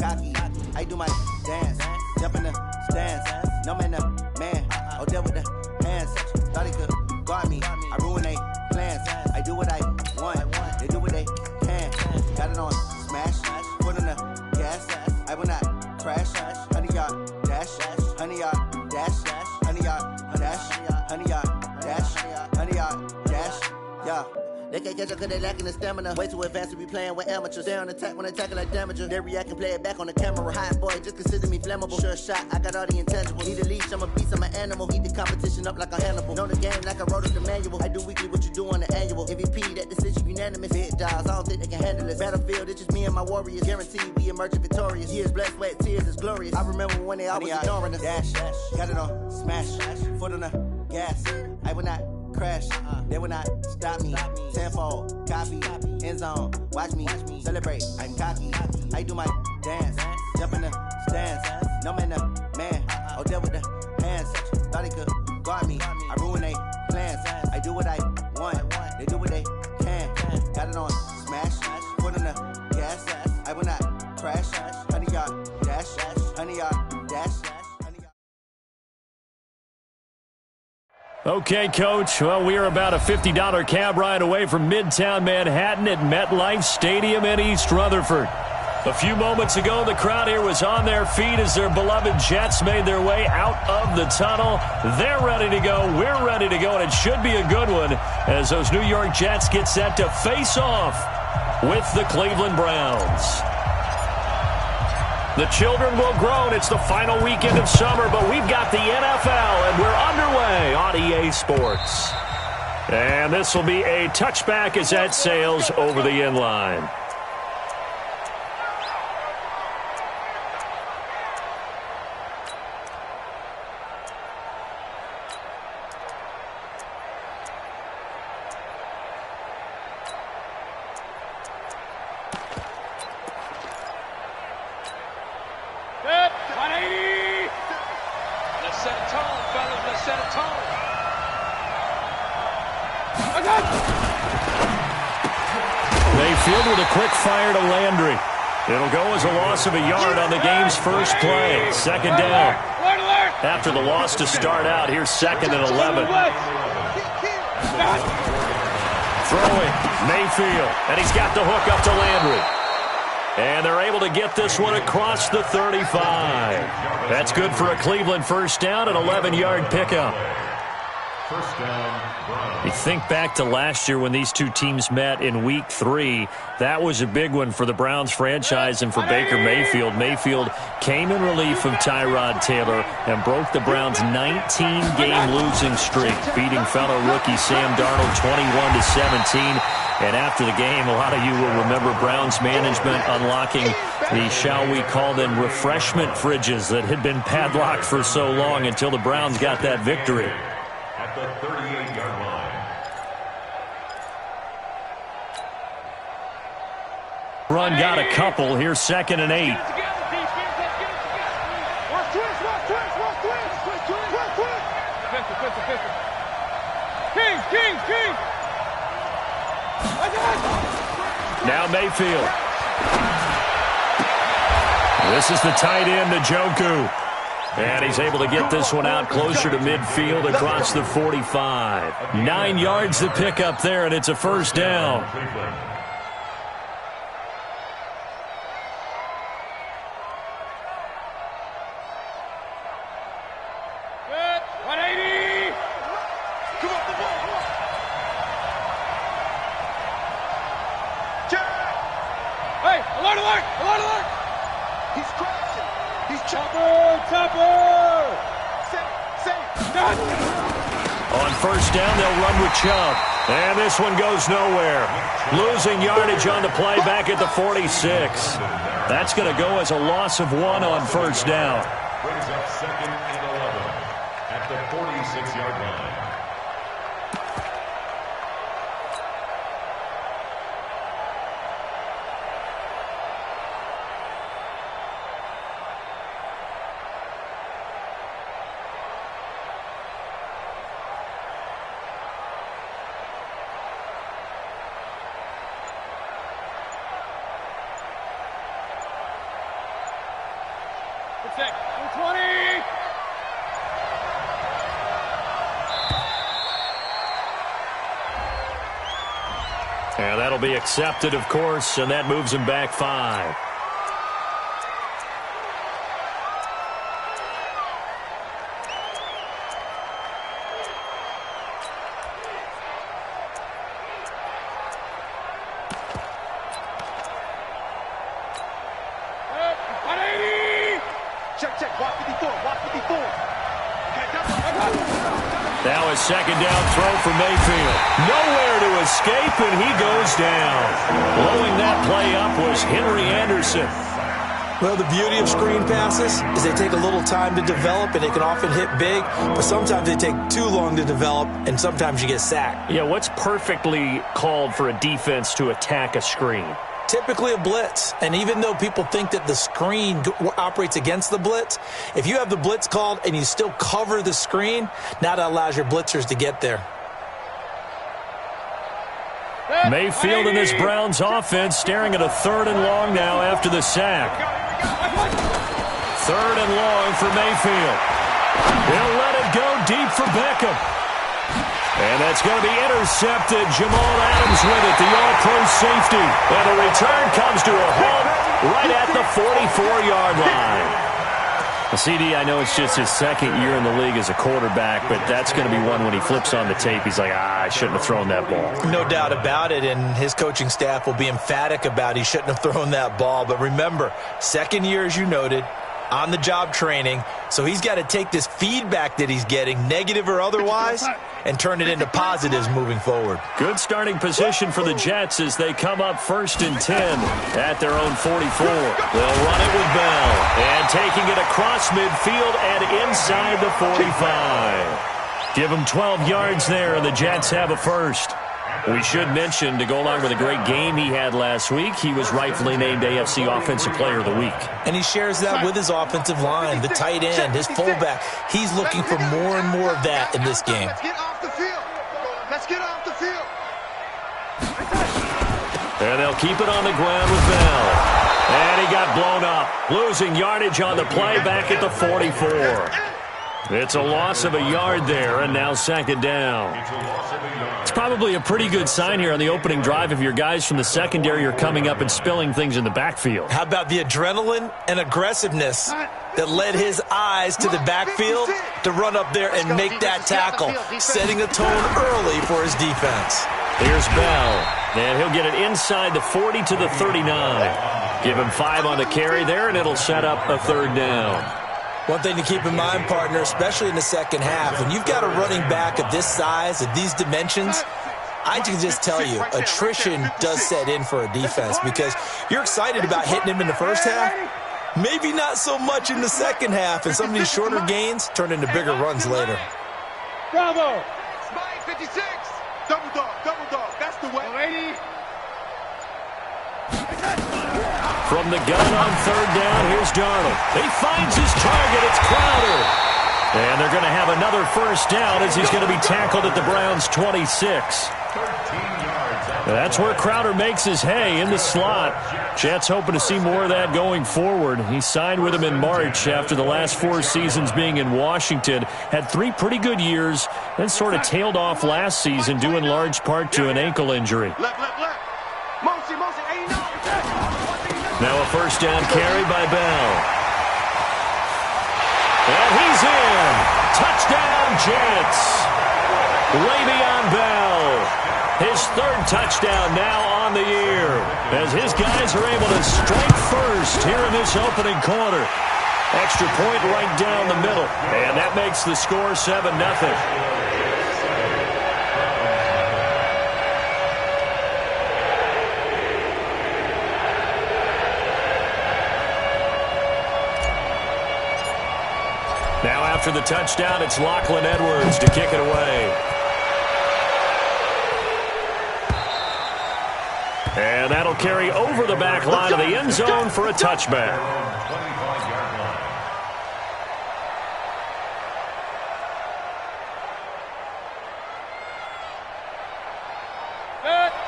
cocky. I do my dance, jump in the stands. No man, man. Oh, there with the hands. Thought he could guard me. I ruin they plans. I do what I want. They do what they can. Got it on smash. Put in the gas. I will not crash. 100 yard dash. 100 yard dash. 100 yard dash. 100 yard dash. 100 yard dash. Yeah. They can't catch up cause they lacking the stamina. Way too advanced to be playing with amateurs. Stay on attack when attacking like damager. They react and play it back on the camera. Hot boy, just consider me flammable. Sure shot, I got all the intangibles. Need a leash, I'm a beast, I'm an animal. Eat the competition up like a Hannibal. Know the game like I wrote up the manual. I do weekly what you do on the annual. MVP, that decision unanimous. Big dials, I don't think they can handle it. Battlefield, it's just me and my warriors. Guaranteed we emerging victorious. Years, blood, sweat, tears, it's glorious. I remember when they always ignoring us. Dash, got it on smash. Foot on the gas. I will not crash, they will not stop me. Tenfold, copy, end zone, watch me celebrate. I'm cocky, I do my dance, jump in the stands. No man, man. Oh, there with the hands. Thought he could guard me. I ruin they plans. I do what I want. They do what they can. Got it on smash, put in the gas. I will not crash. 100 yard dash, 100 yard dash. Okay, Coach. Well, we are about a $50 cab ride away from Midtown Manhattan at MetLife Stadium in East Rutherford. A few moments ago, the crowd here was on their feet as their beloved Jets made their way out of the tunnel. They're ready to go. We're ready to go, and it should be a good one as those New York Jets get set to face off with the Cleveland Browns. The children will grow, and it's the final weekend of summer, but we've got the NFL, and we're underway on EA Sports. And this will be a touchback as that sails over the end line. Mayfield with a quick fire to Landry. It'll go as a loss of a yard on the game's first play. Second down. After the loss to start out, here's 2nd and 11. Throwing, Mayfield, and he's got the hook up to Landry. And they're able to get this one across the 35. That's good for a Cleveland first down, an 11-yard pickup. First down, Browns. You think back to last year when these two teams met in Week 3. That was a big one for the Browns franchise and for Baker Mayfield. Mayfield came in relief of Tyrod Taylor and broke the Browns' 19-game losing streak, beating fellow rookie Sam Darnold 21-17. And after the game, a lot of you will remember Browns management unlocking the, shall we call them, refreshment fridges that had been padlocked for so long until the Browns got that victory. At the 38-yard line. Run got a couple. Here's 2nd and 8. Now Mayfield. This is the tight end, Njoku. And he's able to get this one out closer to midfield across the 45. 9 yards to pick up there, and it's a first down. On first down, they'll run with Chubb. And this one goes nowhere. Losing yardage on the play back at the 46. That's going to go as a loss of 1 on first down. Brings up 2nd and 11 at the 46-yard line. And that'll be accepted, of course, and that moves him back 5. Now a second down throw for Mayfield. Nowhere to escape, and he goes down. Blowing that play up was Henry Anderson. Well, the beauty of screen passes is they take a little time to develop, and they can often hit big, but sometimes they take too long to develop, and sometimes you get sacked. Yeah, what's perfectly called for a defense to attack a screen? Typically a blitz, and even though people think that the screen operates against the blitz, if you have the blitz called and you still cover the screen, now that allows your blitzers to get there. Mayfield in this Browns offense staring at a 3rd and long now after the sack. 3rd and long for Mayfield. He'll let it go deep for Beckham. And that's going to be intercepted. Jamal Adams with it, the all-pro safety. And the return comes to a halt right at the 44-yard line. CD, I know it's just his 2nd year in the league as a quarterback, but that's going to be one when he flips on the tape. He's like, I shouldn't have thrown that ball. No doubt about it, and his coaching staff will be emphatic about he shouldn't have thrown that ball. But remember, 2nd year, as you noted, on-the-job training, so he's got to take this feedback that he's getting, negative or otherwise, and turn it into positives moving forward. Good starting position for the Jets as they come up 1st and 10 at their own 44. They'll run it with Bell, and taking it across midfield and inside the 45. Give him 12 yards there, and the Jets have a first. We should mention, to go along with a great game he had last week, he was rightfully named AFC Offensive Player of the Week. And he shares that with his offensive line, the tight end, his fullback. He's looking for more and more of that in this game. Let's get off the field. Let's get off the field. And they'll keep it on the ground with Bell. And he got blown up, losing yardage on the play back at the 44. It's a loss of a yard there, and now 2nd down. It's probably a pretty good sign here on the opening drive if your guys from the secondary are coming up and spilling things in the backfield. How about the adrenaline and aggressiveness that led his eyes to the backfield to run up there and make that tackle, setting a tone early for his defense. Here's Bell, and he'll get it inside the 40 to the 39. Give him 5 on the carry there, and it'll set up a 3rd down. One thing to keep in mind, partner, especially in the second half, when you've got a running back of this size, of these dimensions, I can just tell you, attrition does set in for a defense because you're excited about hitting him in the first half, maybe not so much in the second half, and some of these shorter gains turn into bigger runs later. Bravo! Spike 56! Double dog, that's the way. From the gun on 3rd down, here's Darnold. He finds his target. It's Crowder. And they're going to have another 1st down as he's going to be tackled at the Browns' 26. That's where Crowder makes his hay in the slot. Jets hoping to see more of that going forward. He signed with him in March after the last 4 seasons being in Washington. Had 3 pretty good years, then sort of tailed off last season due in large part to an ankle injury. Now a 1st down carry by Bell. And he's in. Touchdown, Jets. Le'Veon Bell. His 3rd touchdown now on the year as his guys are able to strike first here in this opening quarter. Extra point right down the middle. And that makes the score 7-0. Now after the touchdown, it's Lachlan Edwards to kick it away. And that'll carry over the back line of the end zone for a touchback.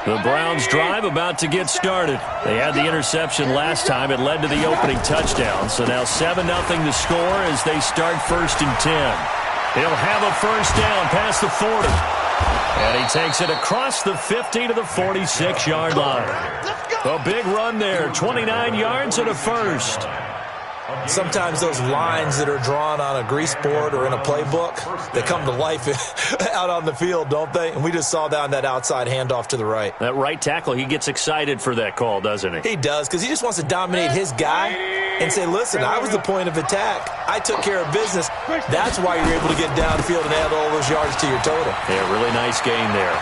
The Browns' drive about to get started. They had the interception last time. It led to the opening touchdown. So now 7-0 the score as they start 1st and 10. He'll have a first down past the 40. And he takes it across the 50 to the 46-yard line. A big run there, 29 yards and a first. Sometimes those lines that are drawn on a grease board or in a playbook, they come to life out on the field, don't they? And we just saw that on that outside handoff to the right. That right tackle, he gets excited for that call, doesn't he? He does, because he just wants to dominate his guy and say, listen, I was the point of attack. I took care of business. That's why you're able to get downfield and add all those yards to your total. Yeah, really nice gain there.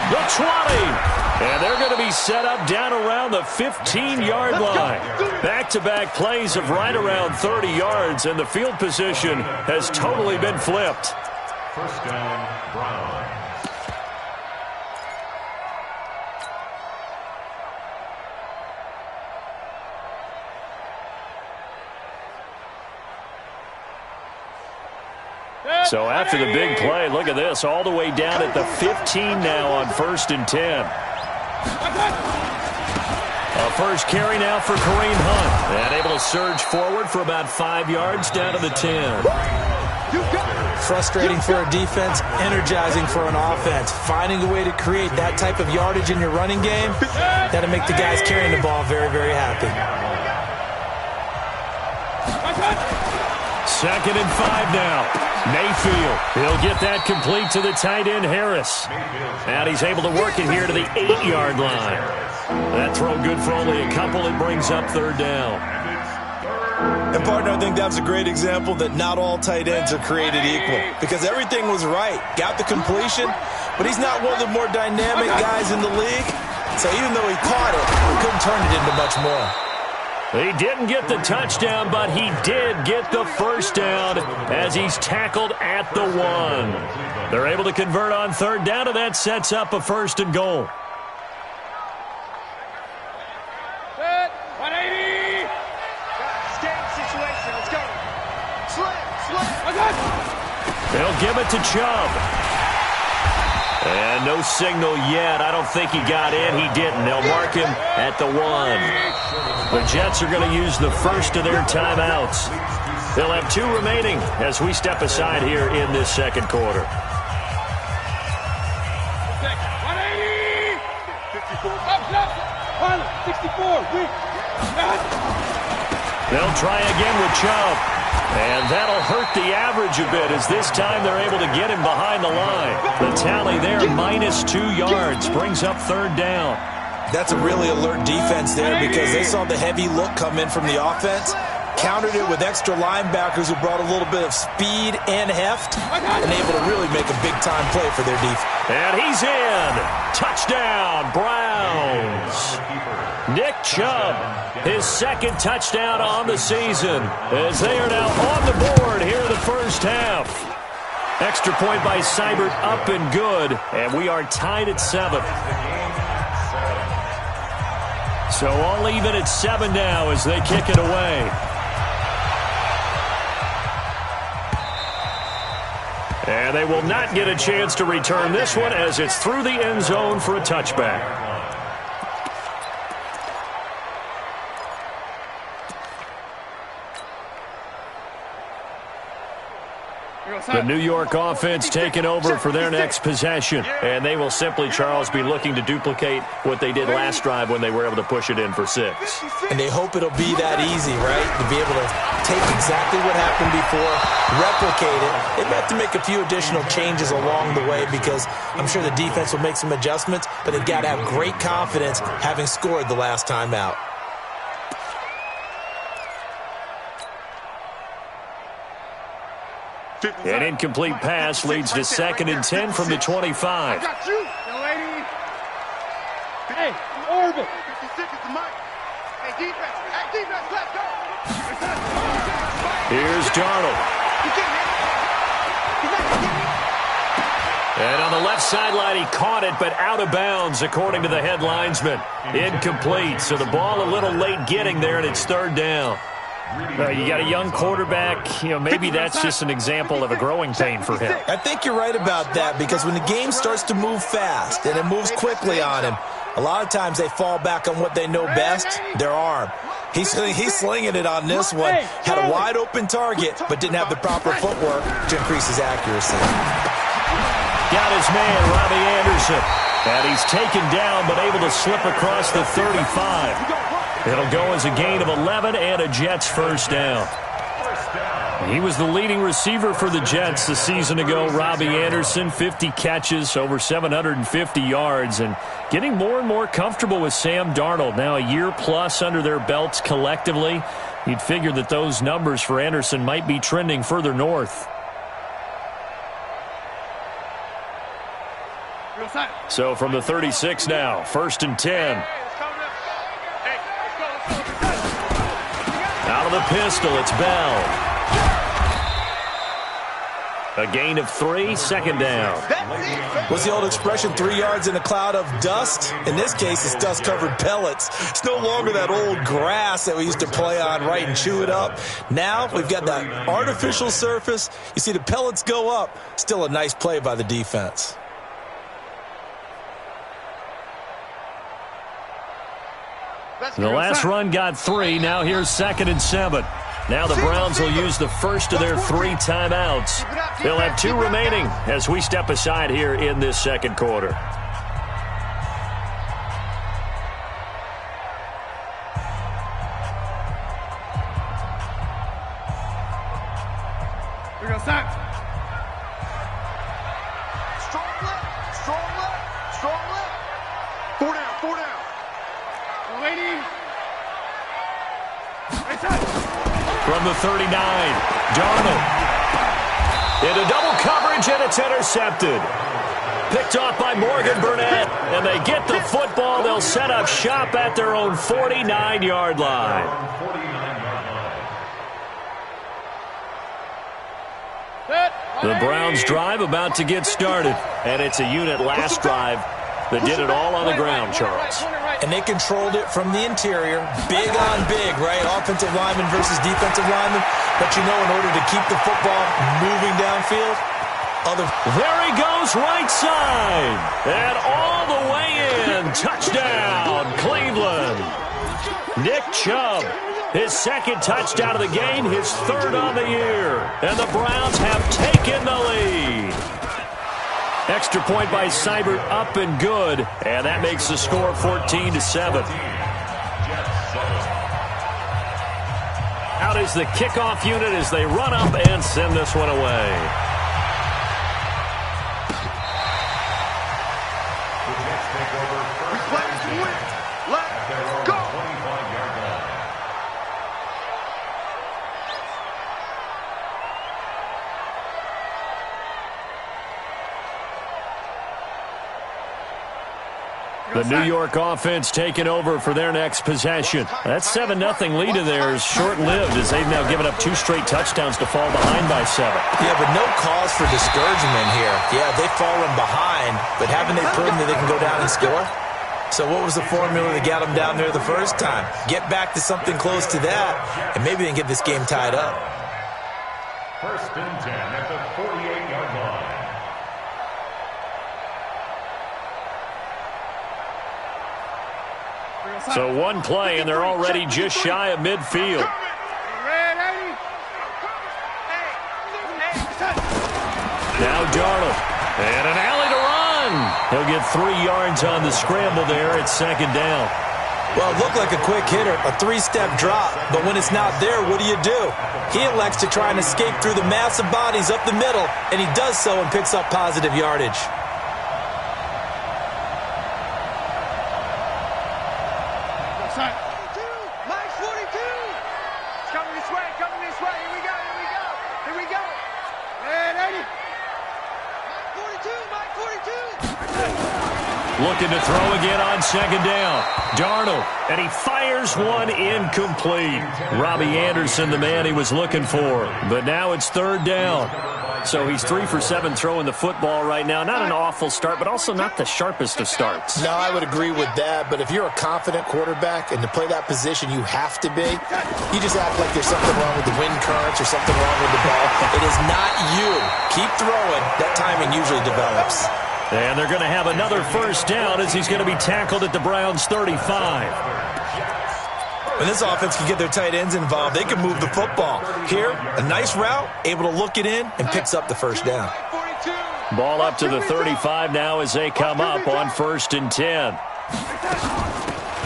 The 20. And they're going to be set up down around the 15-yard line. Back-to-back plays of right around 30 yards, and the field position has totally been flipped. First down, Browns. So after the big play, look at this, all the way down at the 15 now on 1st and 10. A first carry now for Kareem Hunt. And able to surge forward for about 5 yards down to the 10. Frustrating for a defense, energizing for an offense. Finding a way to create that type of yardage in your running game, that'll make the guys carrying the ball very, very happy. 2nd and 5 now. Mayfield, he'll get that complete to the tight end Harris. And he's able to work it here to the 8-yard line. That throw good for only a couple. It brings up 3rd down. And, partner, I think that's a great example that not all tight ends are created equal, because everything was right. Got the completion, but he's not one of the more dynamic guys in the league. So even though he caught it, he couldn't turn it into much more. He didn't get the touchdown, but he did get the first down as he's tackled at the 1. They're able to convert on 3rd down, and that sets up a 1st and goal. 180. Game situation. Let's go. Slam. They'll give it to Chubb. And no signal yet. I don't think he got in. He didn't. They'll mark him at the 1. The Jets are going to use the first of their timeouts. They'll have 2 remaining as we step aside here in this 2nd quarter. 180. 54. Up. 64. They'll try again with Chubb. And that'll hurt the average a bit as this time they're able to get him behind the line. The tally there, -2 yards, brings up 3rd down. That's a really alert defense there because they saw the heavy look come in from the offense, countered it with extra linebackers who brought a little bit of speed and heft, and able to really make a big-time play for their defense. And he's in. Touchdown, Browns. Nick Chubb, his 2nd touchdown on the season, as they are now on the board here in the first half. Extra point by Seibert, up and good, and we are tied at 7. So all even at 7 now as they kick it away. And they will not get a chance to return this one as it's through the end zone for a touchback. The New York offense taking over for their next possession. And they will simply, Charles, be looking to duplicate what they did last drive when they were able to push it in for 6. And they hope it'll be that easy, right? To be able to take exactly what happened before, replicate it. They may have to make a few additional changes along the way because I'm sure the defense will make some adjustments, but they've got to have great confidence having scored the last time out. An incomplete pass leads to 2nd and 10 from the 25. I got you, young lady. Hey, orbit. 56 is the mic. Hey, defense. Hey, defense, let's go. Here's Darnold. And on the left sideline, he caught it, but out of bounds, according to the head linesman. Incomplete, so the ball a little late getting there, and it's 3rd down. You got a young quarterback. Maybe that's just an example of a growing pain for him. I think you're right about that, because when the game starts to move fast and it moves quickly on him, a lot of times they fall back on what they know best, their arm. He's slinging it on this one. Had a wide open target, but didn't have the proper footwork to increase his accuracy. Got his man, Robbie Anderson. And he's taken down, but able to slip across the 35. It'll go as a gain of 11 and a Jets first down. He was the leading receiver for the Jets a season ago, Robbie Anderson, 50 catches, over 750 yards, and getting more and more comfortable with Sam Darnold. Now a year plus under their belts collectively. You'd figure that those numbers for Anderson might be trending further north. So from the 36 now, 1st and 10. Out of the pistol, it's Bell. A gain of 3, 2nd down. What's the old expression, 3 yards in a cloud of dust? In this case, it's dust-covered pellets. It's no longer that old grass that we used to play on, right, and chew it up. Now we've got that artificial surface. You see the pellets go up. Still a nice play by the defense. The last run got 3. Now here's 2nd and 7. Now the Browns will use the first of their 3 timeouts. They'll have 2 remaining as we step aside here in this second quarter. Here we go, Sack. Strong left, strong left, strong left. 4 down, 4 down. Lady. From the 39, Darnold. Into double coverage, and it's intercepted. Picked off by Morgan Burnett, and they get the football. They'll set up shop at their own 49-yard line. The Browns drive about to get started, and it's a unit last drive that did it all on the ground, Charles. And they controlled it from the interior. Big on big, right? Offensive lineman versus defensive lineman. But in order to keep the football moving downfield, there he goes, right side. And all the way in. Touchdown, Cleveland. Nick Chubb, his 2nd touchdown of the game, his 3rd on the year. And the Browns have taken the lead. Extra point by Seibert, up and good, and that makes the score 14-7. Out is the kickoff unit as they run up and send this one away. Let's go. The New York offense taking over for their next possession. That 7-0 lead of theirs short-lived as they've now given up 2 straight touchdowns to fall behind by 7. Yeah, but no cause for discouragement here. Yeah, they've fallen behind, but haven't they proven that they can go down and score? So what was the formula that got them down there the first time? Get back to something close to that, and maybe they can get this game tied up. 1st and 10 at the 48-yard line. So 1 play, and they're already just shy of midfield. Now Darnold. And an alley to run. He'll get 3 yards on the scramble there at 2nd down. Well, it looked like a quick hitter, a 3-step drop. But when it's not there, what do? He elects to try and escape through the massive bodies up the middle, and he does so and picks up positive yardage. Looking to throw again on 2nd down. Darnold, and he fires one incomplete. Robbie Anderson, the man he was looking for. But now it's 3rd down. So he's 3 for 7 throwing the football right now. Not an awful start, but also not the sharpest of starts. No, I would agree with that. But if you're a confident quarterback and to play that position you have to be, you just act like there's something wrong with the wind currents or something wrong with the ball. It is not you. Keep throwing. That timing usually develops. And they're going to have another first down as he's going to be tackled at the Browns' 35. When this offense can get their tight ends involved, they can move the football. Here, a nice route, able to look it in, and picks up the first down. Ball up to the 35 now as they come up on 1st and 10.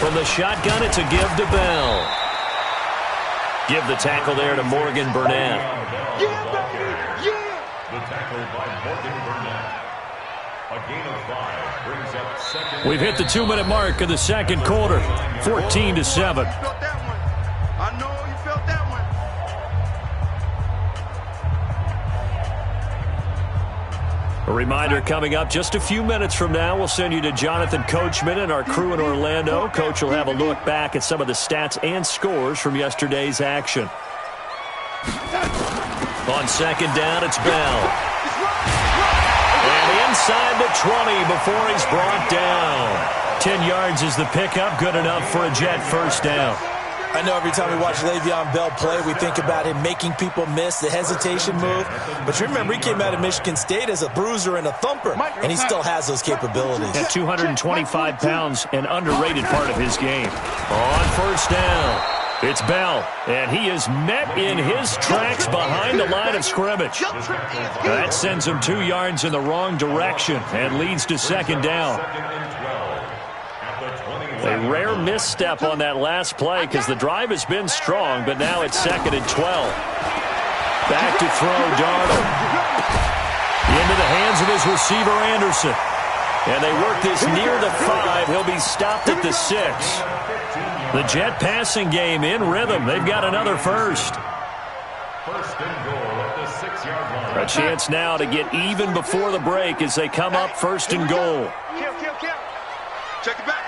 From the shotgun, it's a give to Bell. Give the tackle there to Morgan Burnett. The tackle by Morgan Burnett. A gain of 5 brings up second. We've hit the 2-minute mark of the second quarter. 14-7. You felt that one. I know you felt that one. A reminder coming up just a few minutes from now. We'll send you to Jonathan Coachman and our crew in Orlando. Coach will have a look back at some of the stats and scores from yesterday's action. On 2nd down, it's Bell. And inside the 20 before he's brought down. 10 yards is the pickup. Good enough for a Jet first down. I know every time we watch Le'Veon Bell play, we think about him making people miss the hesitation move. But you remember, he came out of Michigan State as a bruiser and a thumper, and he still has those capabilities. At 225 pounds, an underrated part of his game. On 1st down, it's Bell, and he is met in his tracks behind the line of scrimmage. That sends him 2 yards in the wrong direction and leads to 2nd down. A rare misstep on that last play because the drive has been strong, but now it's 2nd and 12. Back to throw, Darnold. Into the hands of his receiver, Anderson. And they work this near the 5. He'll be stopped at the 6. The Jet passing game in rhythm. They've got another first. First and goal at the 6-yard line. A chance now to get even before the break as they come up 1st and goal. Kill. Check the backer.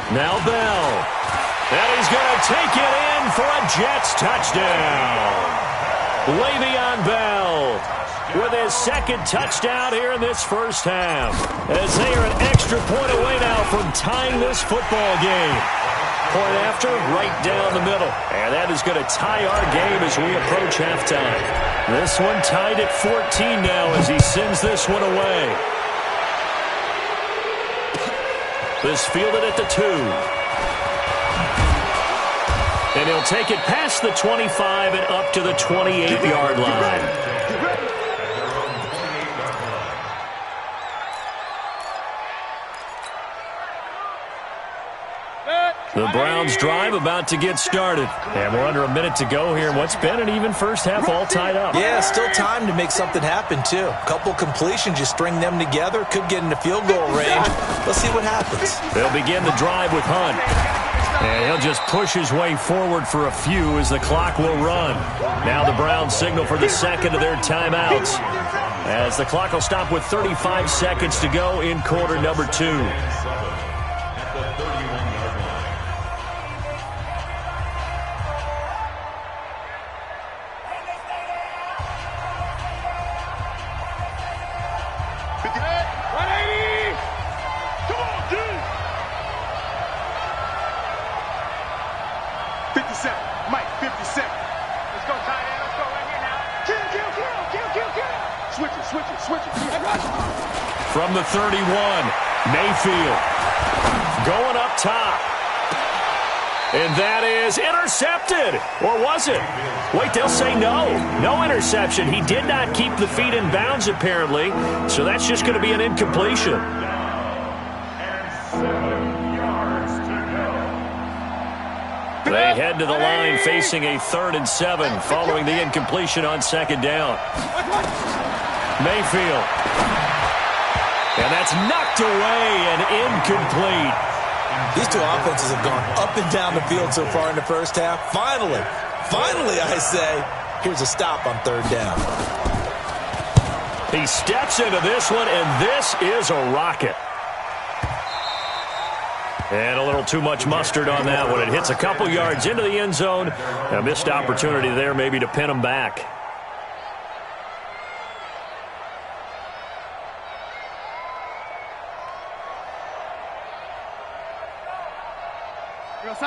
Now Bell. And he's going to take it in for a Jets touchdown. Le'Veon Bell with his 2nd touchdown here in this first half. As they are an extra point away now from tying this football game. Point after, right down the middle. And that is going to tie our game as we approach halftime. This one tied at 14 now as he sends this one away. This fielded at the 2. And he'll take it past the 25 and up to the 28-yard line. The Browns drive about to get started. And we're under a minute to go here in what's been an even first half, all tied up. Yeah, still time to make something happen, too. A couple completions, you string them together, could get into field goal range. Let's see what happens. They'll begin the drive with Hunt. And he'll just push his way forward for a few as the clock will run. Now the Browns signal for the 2nd of their timeouts, as the clock will stop with 35 seconds to go in quarter number 2. From the 31, Mayfield going up top. And that is intercepted. Or was it? Wait, they'll say no. No interception. He did not keep the feet in bounds, apparently. So that's just going to be an incompletion. They head to the line facing a 3rd and 7 following the incompletion on 2nd down. Mayfield. And that's knocked away and incomplete. These two offenses have gone up and down the field so far in the first half. Finally, I say, here's a stop on 3rd down. He steps into this one, and this is a rocket. And a little too much mustard on that one. It hits a couple yards into the end zone. A missed opportunity there maybe to pin them back.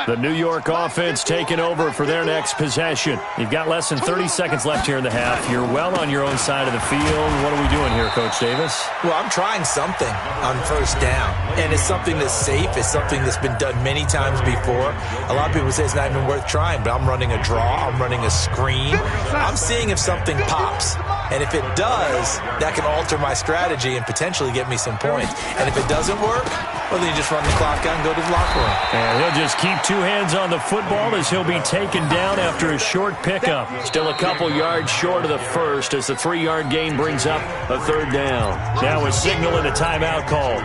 The New York offense taking over for their next possession. You've got less than 30 seconds left here in the half. You're well on your own side of the field. What are we doing here, Coach Davis? Well, I'm trying something on first down, and it's something that's safe. It's something that's been done many times before. A lot of people say it's not even worth trying, but I'm running a draw. I'm running a screen. I'm seeing if something pops, and if it does, that can alter my strategy and potentially get me some points. And if it doesn't work, well, then you just run the clock out and go to the locker room. And he'll just keep two hands on the football as he'll be taken down after a short pickup. Still a couple yards short of the first as the 3-yard gain brings up a third down. Now a signal and a timeout call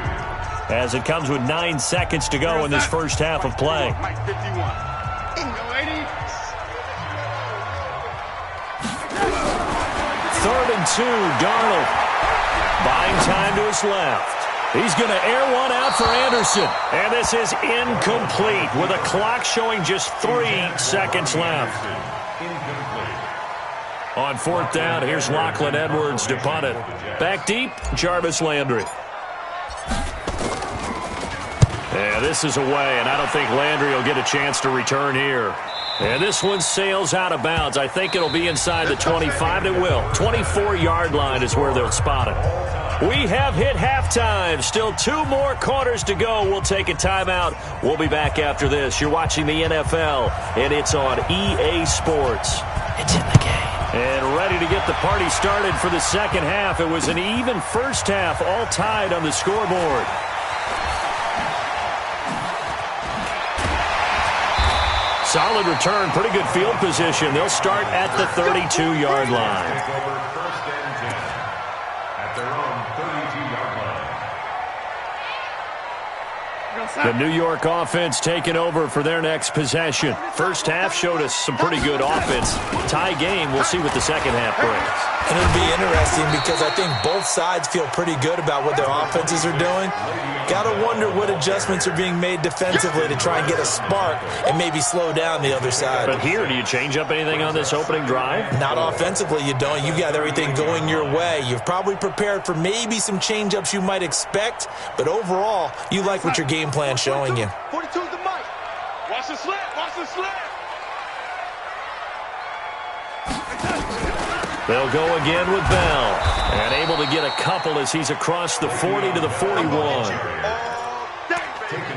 as it comes with 9 seconds to go in this first half of play. 3rd and 2, Darnold buying time to his left. He's going to air one out for Anderson. And this is incomplete with a clock showing just 3 seconds left. On 4th down, here's Lachlan Edwards to punt it. Back deep, Jarvis Landry. Yeah, this is away, and I don't think Landry will get a chance to return here. And this one sails out of bounds. I think it'll be inside the 25. It will. 24-yard line is where they'll spot it. We have hit halftime. Still 2 more quarters to go. We'll take a timeout. We'll be back after this. You're watching the NFL, and it's on EA Sports. It's in the game. And ready to get the party started for the second half. It was an even first half, all tied on the scoreboard. Solid return, pretty good field position. They'll start at the 32-yard line. The New York offense taking over for their next possession. First half showed us some pretty good offense. Tie game, we'll see what the second half brings. And it'll be interesting because I think both sides feel pretty good about what their offenses are doing. Got to wonder what adjustments are being made defensively to try and get a spark and maybe slow down the other side. But here, do you change up anything on this opening drive? Not offensively, you don't. You've got everything going your way. You've probably prepared for maybe some change-ups you might expect, but overall, you like what your game plan's showing you. 42's the mic. Watch the slant. Watch the slant. They'll go again with Bell. And able to get a couple as he's across the 40 to the 41.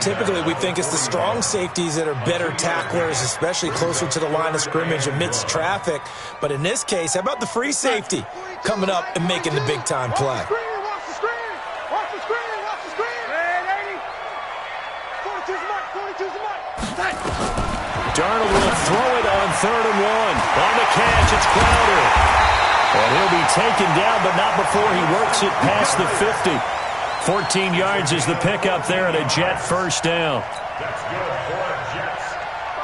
Typically, we think it's the strong safeties that are better tacklers, especially closer to the line of scrimmage amidst traffic. But in this case, how about the free safety coming up and making the big-time play? Watch the screen. Watch the screen. Watch the screen. 42's the mic. 42's the mic. Darnold will throw it on 3rd and 1. On the catch, it's Crowder. And he'll be taken down, but not before he works it past the 50. 14 yards is the pickup there and a Jet first down.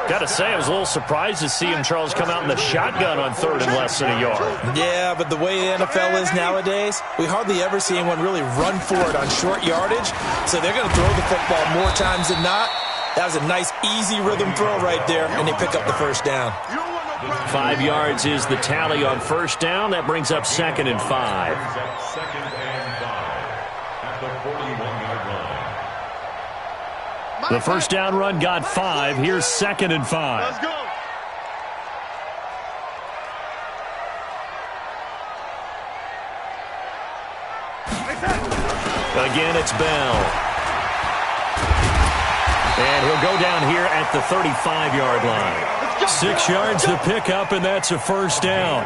Got to say, I was a little surprised to see him, Charles, come out in the shotgun on 3rd and less than a yard. Yeah, but the way the NFL is nowadays, we hardly ever see anyone really run for it on short yardage. So they're going to throw the football more times than not. That was a nice, easy rhythm throw right there, and they pick up the first down. 5 yards is the tally on first down. That brings up 2nd and 5. The first down run got 5. Here's 2nd and 5. Let's go. Again, it's Bell. And he'll go down here at the 35-yard line. 6 yards the pickup, and that's a first down.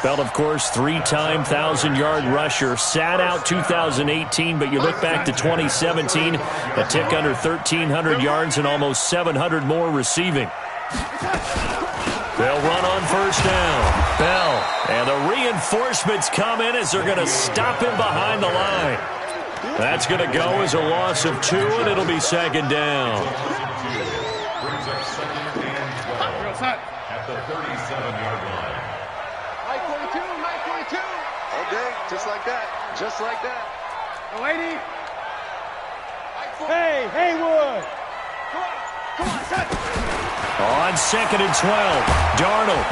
Bell, of course, 3-time 1,000-yard rusher. Sat out 2018, but you look back to 2017, a tick under 1,300 yards and almost 700 more receiving. They'll run on first down. Bell, and the reinforcements come in as they're going to stop him behind the line. That's going to go as a loss of 2, and it'll be 2nd down. At the 37-yard line. Mike 42, Mike 42. Okay, just like that. Just like that. Lady. Hey, Haywood. On 2nd and 12, Darnold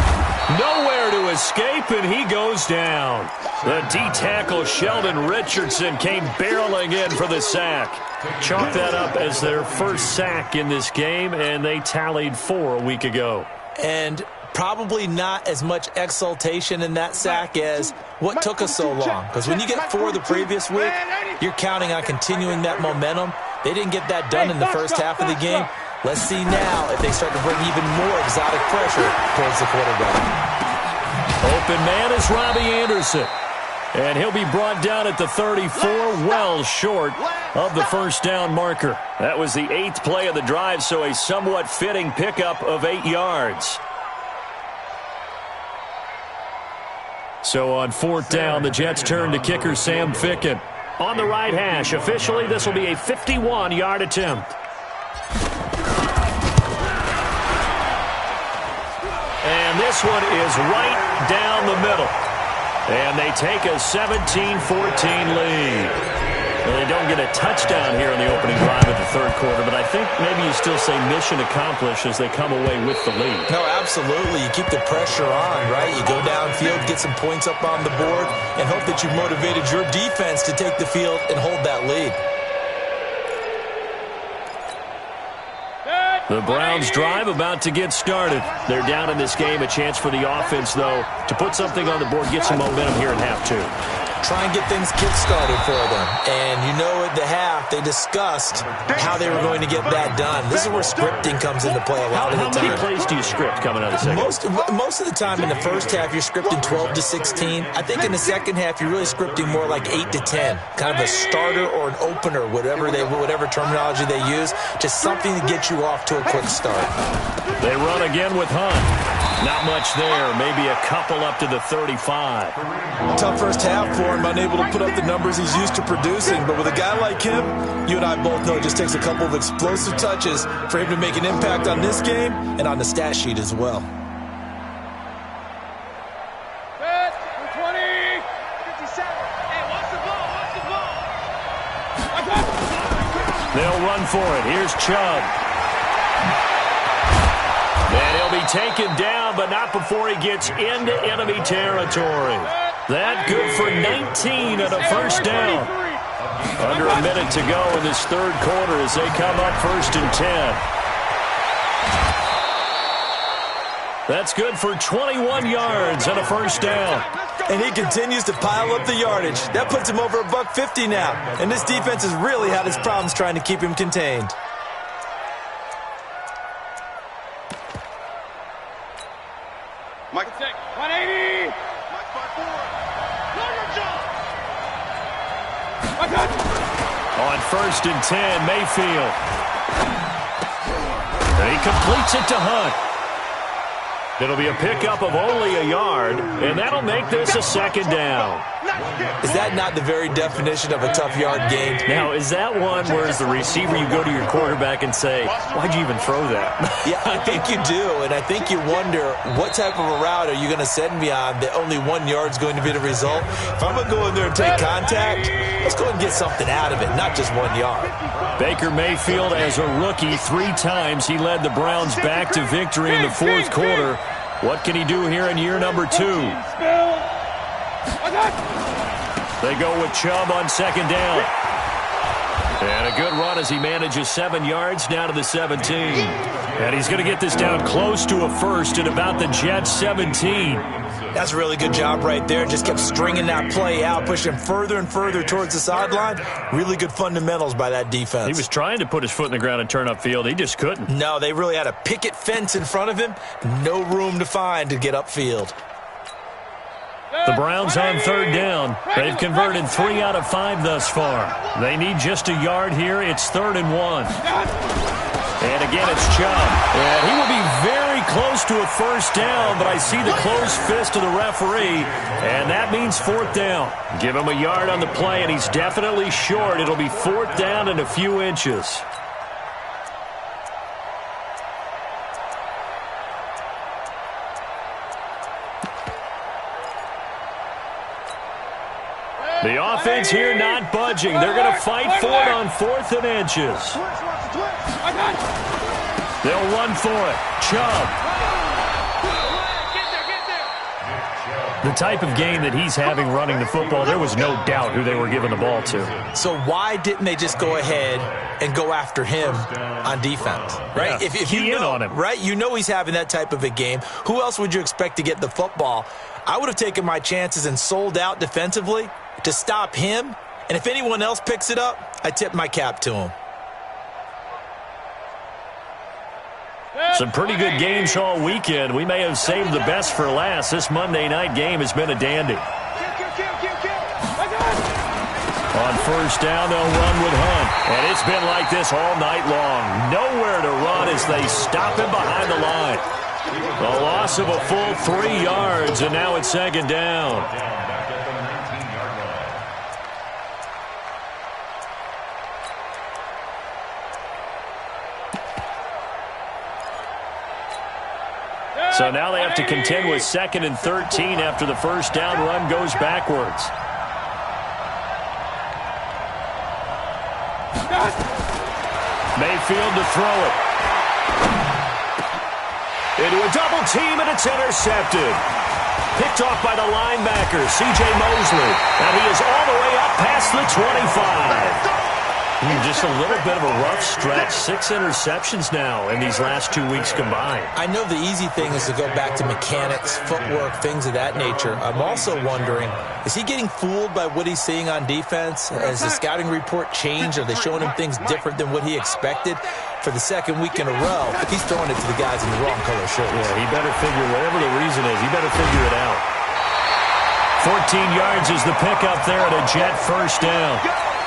nowhere to escape, and he goes down. The D-tackle Sheldon Richardson came barreling in for the sack. Chalk that up as their first sack in this game, and they tallied 4 a week ago. And probably not as much exultation in that sack as what took us so long. Because when you get 4 the previous week, you're counting on continuing that momentum. They didn't get that done in the first half of the game. Let's see now if they start to bring even more exotic pressure towards the quarterback. Open man is Robbie Anderson. And he'll be brought down at the 34, well short of the first down marker. That was the 8th play of the drive, so a somewhat fitting pickup of 8 yards. So on 4th down, the Jets turn to kicker Sam Ficken. On the right hash, officially this will be a 51-yard attempt. And this one is right down the middle. And they take a 17-14 lead. Well, they don't get a touchdown here in the opening drive of the third quarter, but I think maybe you still say mission accomplished as they come away with the lead. No, absolutely. You keep the pressure on, right? You go downfield, get some points up on the board, and hope that you've motivated your defense to take the field and hold that lead. The Browns drive about to get started. They're down in this game. A chance for the offense, though, to put something on the board, get some momentum here in half 2. Try and get things kick-started for them. And you know at the half, they discussed how they were going to get that done. This is where scripting comes into play a lot of the time. How many plays do you script coming out of the second? Most of the time in the first half, you're scripting 12 to 16. I think in the second half, you're really scripting more like 8 to 10. Kind of a starter or an opener, whatever terminology they use. Just something to get you off to a quick start. They run again with Hunt. Not much there. Maybe a couple up to the 35. Tough first half for him, unable to put up the numbers he's used to producing. But with a guy like him, you and I both know it just takes a couple of explosive touches for him to make an impact on this game and on the stat sheet as well. 20, 57. Hey, watch the ball, watch the ball. They'll run for it. Here's Chubb. And he'll be taken down, but not before he gets into enemy territory. That good for 19 and a first down. Under a minute to go in this third quarter as they come up 1st and 10. That's good for 21 yards and a first down. And he continues to pile up the yardage. That puts him over $150 now. And this defense has really had its problems trying to keep him contained. Mike, 180. Mike, 5-4. On 1st and 10, Mayfield. And he completes it to Hunt. It'll be a pickup of only a yard, and that'll make this a 2nd down. Is that not the very definition of a tough yard gain? Now, is that one where as the receiver you go to your quarterback and say, why'd you even throw that? Yeah, I think you do, and I think you wonder what type of a route are you going to send me on that only 1 yard's going to be the result? If I'm going to go in there and take contact, let's go and get something out of it, not just 1 yard. Baker Mayfield, as a rookie, 3 times he led the Browns back to victory in the fourth quarter. What can he do here in year number 2? They go with Chubb on 2nd down. And a good run as he manages 7 yards down to the 17. And he's going to get this down close to a first at about the Jets' 17. That's a really good job right there. Just kept stringing that play out, pushing him further and further towards the sideline. Really good fundamentals by that defense. He was trying to put his foot in the ground and turn upfield. He just couldn't. No, they really had a picket fence in front of him. No room to find to get upfield. The Browns on 3rd down. They've converted 3 out of 5 thus far. They need just a yard here. It's 3rd and 1. And again, it's Chubb. And he will be very close to a first down, but I see the closed fist of the referee, and that means 4th down. Give him a yard on the play, and he's definitely short. It'll be 4th down and a few inches. The offense here not budging. They're going to fight for it on 4th and inches. They'll run for it. Chubb. The type of game that he's having running the football, there was no doubt who they were giving the ball to. So why didn't they just go ahead and go after him on defense, right? Yeah, if you know, on him. right, you know he's having that type of a game. Who else would you expect to get the football? I would have taken my chances and sold out defensively to stop him. And if anyone else picks it up, I tip my cap to him. Some pretty good games all weekend. We may have saved the best for last. This Monday night game has been a dandy. On first down, they'll run with Hunt. And it's been like this all night long. Nowhere to run as they stop him behind the line. A loss of a full 3 yards, and now it's second down. So now they have to contend with 2nd and 13 after the first down run goes backwards. Mayfield to throw it. Into a double team, and it's intercepted. Picked off by the linebacker, C.J. Mosley. And he is all the way up past the 25. Just a little bit of a rough stretch. 6 interceptions now in these last 2 weeks combined. I know the easy thing is to go back to mechanics, footwork, things of that nature. I'm also wondering, is he getting fooled by what he's seeing on defense? Has the scouting report changed? Are they showing him things different than what he expected? For the 2nd week in a row, he's throwing it to the guys in the wrong color shirts. Yeah, he better figure, whatever the reason is, he better figure it out. 14 yards is the pickup there at a Jet first down.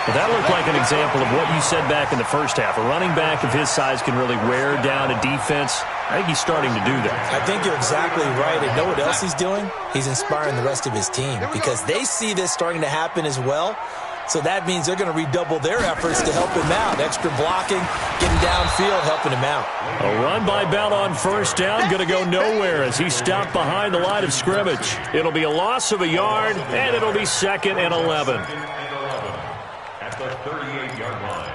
But that looked like an example of what you said back in the first half. A running back of his size can really wear down a defense. I think he's starting to do that. I think you're exactly right. And know what else he's doing? He's inspiring the rest of his team because they see this starting to happen as well. So that means they're going to redouble their efforts to help him out. Extra blocking, getting downfield, helping him out. A run by Bell on first down, going to go nowhere as he stopped behind the line of scrimmage. It'll be a loss of a yard, and it'll be 2nd and 11. At the 38-yard line.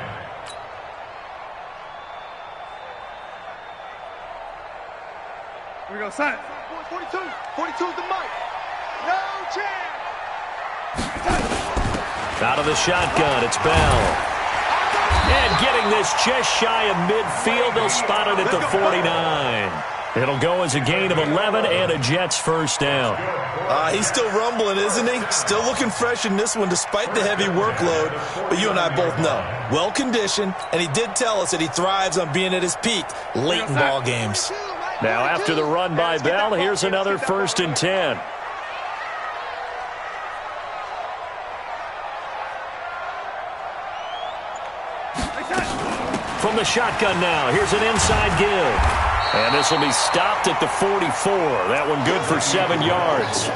Here we go, son. 42. 42's the mic. No chance. Out of the shotgun, it's Bell. And getting this just shy of midfield, they'll spot it at the 49. It'll go as a gain of 11 and a Jets first down. He's still rumbling, isn't he? Still looking fresh in this one despite the heavy workload. But you and I both know, well-conditioned, and he did tell us that he thrives on being at his peak late in ball games. Now after the run by Bell, here's another 1st and 10. From the shotgun now, here's an inside give. And this will be stopped at the 44. That one good for 7 yards.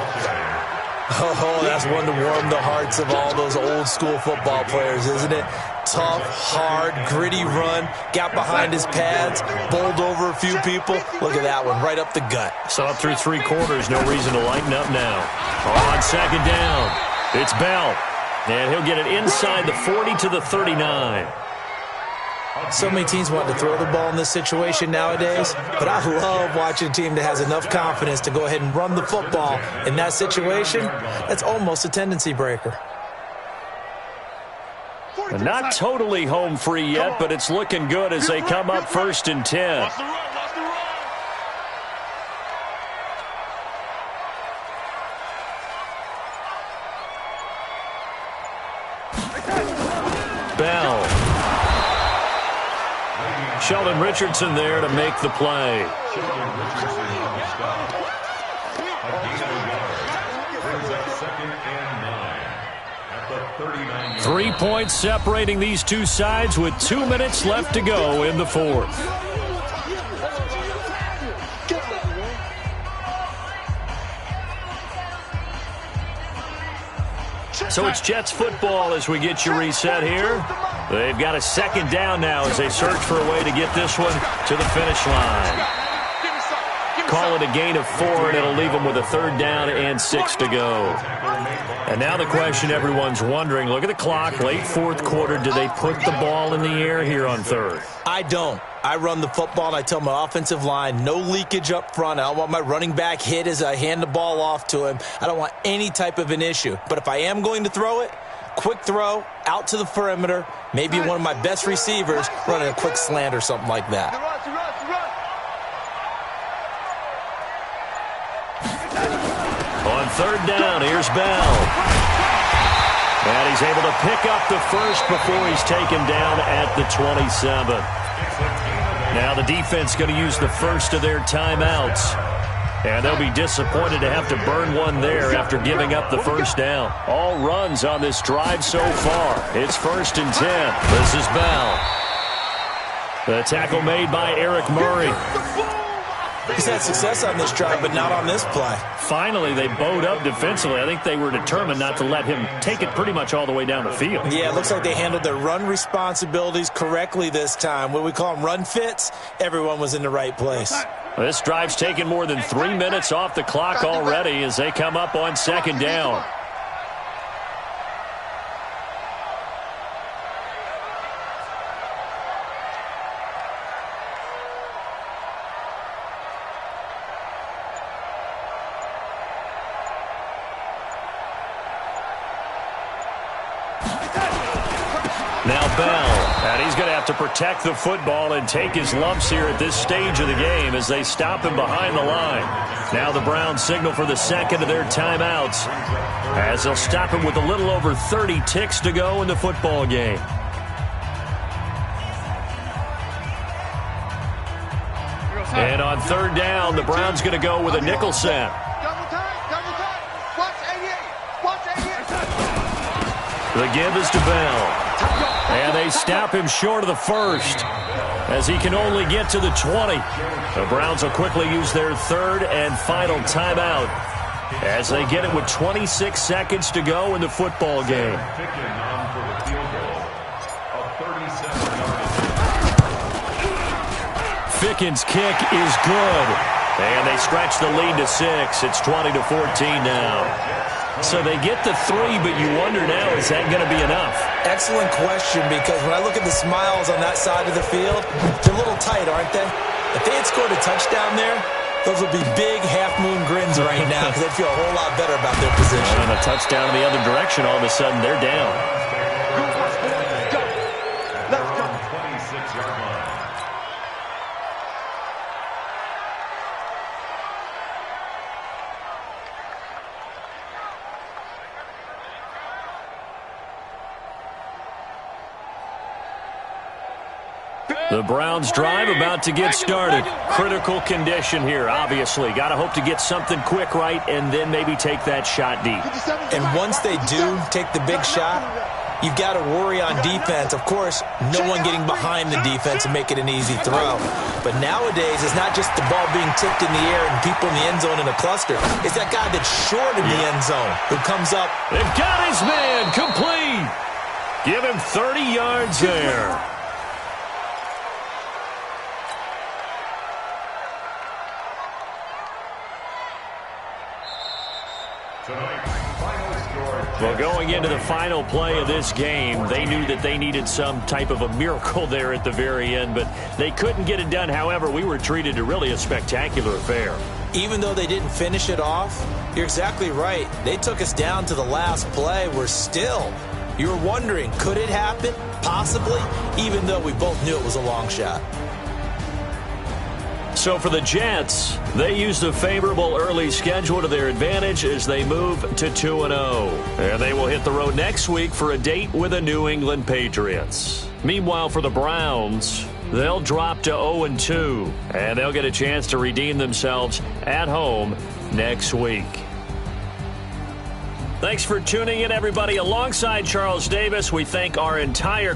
Oh, that's one to warm the hearts of all those old-school football players, isn't it? Tough, hard, gritty run. Got behind his pads, bowled over a few people. Look at that one, right up the gut. So up through 3 quarters, no reason to lighten up now. On 2nd down, it's Bell. And he'll get it inside the 40 to the 39. So many teams want to throw the ball in this situation nowadays, but I love watching a team that has enough confidence to go ahead and run the football in that situation. That's almost a tendency breaker. And not totally home free yet, but it's looking good as they come up 1st and 10. Bell. Sheldon Richardson there to make the play. 3 points separating these two sides with 2 minutes left to go in the 4th. So it's Jets football as we get you reset here. They've got a 2nd down now as they search for a way to get this one to the finish line. Give me some. call it a gain of 4, and it'll leave them with a 3rd down and 6 to go. And now the question everyone's wondering, look at the clock, late 4th quarter, do they put the ball in the air here on 3rd? I don't. I run the football, and I tell my offensive line, no leakage up front. I don't want my running back hit as I hand the ball off to him. I don't want any type of an issue. But if I am going to throw it, quick throw, out to the perimeter, maybe one of my best receivers running a quick slant or something like that. On 3rd down, here's Bell. And he's able to pick up the first before he's taken down at the 27. Now the defense going to use the first of their timeouts. And they'll be disappointed to have to burn one there after giving up the first down. All runs on this drive so far. It's 1st and 10. This is Bell. The tackle made by Eric Murray. He's had success on this drive, but not on this play. Finally, they bowed up defensively. I think they were determined not to let him take it pretty much all the way down the field. Yeah, it looks like they handled their run responsibilities correctly this time. What we call them run fits, everyone was in the right place. This drive's taken more than 3 minutes off the clock already as they come up on 2nd down. Now Bell, and he's going to have to protect the football and take his lumps here at this stage of the game as they stop him behind the line. Now the Browns signal for the 2nd of their timeouts as they'll stop him with a little over 30 ticks to go in the football game. And on 3rd down, the Browns going to go with a nickel set. The give is to Bell. And they stop him short of the first as he can only get to the 20. The Browns will quickly use their 3rd and final timeout as they get it with 26 seconds to go in the football game. Fickens' kick is good. And they stretch the lead to 6. It's 20-14 now. So they get the 3, but you wonder now, is that going to be enough? Excellent question, because when I look at the smiles on that side of the field, they're a little tight, aren't they? If they had scored a touchdown there, those would be big half-moon grins right now because they'd feel a whole lot better about their position. And a touchdown in the other direction, all of a sudden they're down. The Browns drive about to get started. Critical condition here, obviously. Got to hope to get something quick right and then maybe take that shot deep. And once they do take the big shot, you've got to worry on defense. Of course, no one getting behind the defense and make it an easy throw. But nowadays, it's not just the ball being tipped in the air and people in the end zone in a cluster. It's that guy that's short in the end zone who comes up. They've got his man complete. Give him 30 yards there. Well, going into the final play of this game, they knew that they needed some type of a miracle there at the very end, but they couldn't get it done. However, we were treated to really a spectacular affair. Even though they didn't finish it off, you're exactly right. They took us down to the last play. We're still, you were wondering, could it happen? Possibly, even though we both knew it was a long shot. So for the Jets, they used a favorable early schedule to their advantage as they move to 2-0. And they will hit the road next week for a date with the New England Patriots. Meanwhile, for the Browns, they'll drop to 0-2, and they'll get a chance to redeem themselves at home next week. Thanks for tuning in, everybody. Alongside Charles Davis, we thank our entire